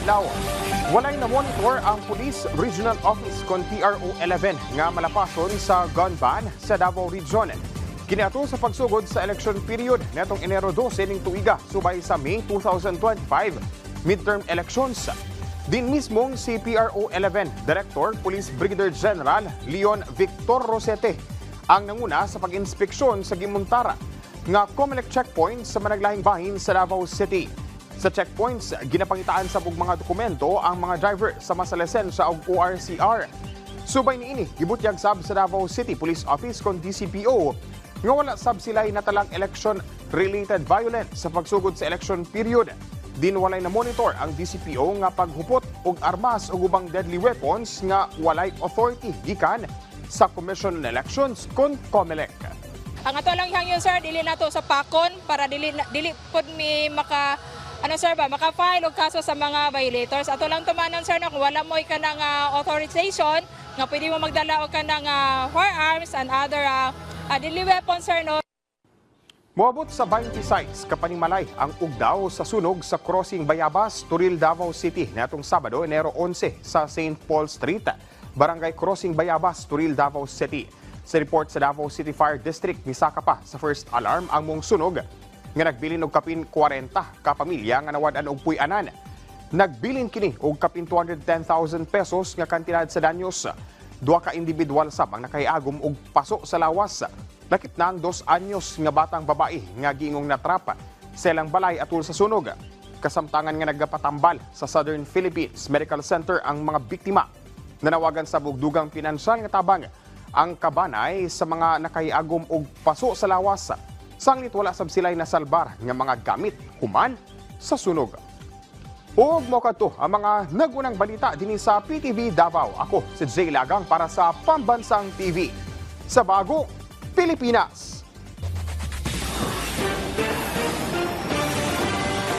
adlaw. Walay na monitor ang Police Regional Office kon PRO 11 nga malapason sa gun ban sa Davao Region. Kiniadto sa pagsugod sa election period netong Enero 12 ning tuiga subay sa May 2025 midterm elections. Din mismong si PRO 11 Director Police Brigadier General Leon Victor Rosete ang nanguna sa pag-inspeksyon sa gimuntara nga COMELEC checkpoint sa managlahing bahin sa Davao City. Sa checkpoints, ginapangitaan sa mga dokumento ang mga driver sa masalesensya o ORCR. Subay niini, gibutyag sab sa Davao City Police Office kon DCPO nga wala sab sila'y natalang election-related violence sa pagsugod sa election period. Din walay na monitor ang DCPO nga paghupot og armas o ubang deadly weapons nga walay authority gikan sa Commission on Elections kon COMELEC. Ang ato lang hangyon sir, dili nato sa pakon para dili pod mi maka-file og kaso sa mga violators. Ato lang tumanon sir na kung wala mo kanang authorization nga pwede mo magdala og kanang firearms and other deadly weapons sir no. Moabot sa 26 kapanimalay ang ugdaw sa sunog sa crossing Bayabas, Turil, Davao City netong Sabado, Enero 11 sa St. Paul Street, Barangay Crossing Bayabas, Turil, Davao City. Sa report sa Davao City Fire District, misaka pa sa first alarm ang mong sunog nga nagbilin og kapin 40 ka pamilya nga nawad-an og puy-anan. Nagbilin kini og kapin 210,000 pesos nga kantidad sa danyos. Duha ka individual sab ang nakahiagom og paso sa lawas. Lakip na ang 2 anyos nga batang babae nga giingong natrapa sa ilang balay atol sa sunog. Kasamtangan nga nagapatambal sa Southern Philippines Medical Center ang mga biktima. Nanawagan sa bugdugang pinansyal nga tabang ang kabanay sa mga nakahiagom og paso sa lawas. Sanglit wala sab sila'y nasalbar nga mga gamit human sa sunog. Ug mo kadto ang mga nagunang balita dinhi sa PTV Davao. Ako si Jay Lagang para sa Pambansang TV. Sa Bago, Pilipinas.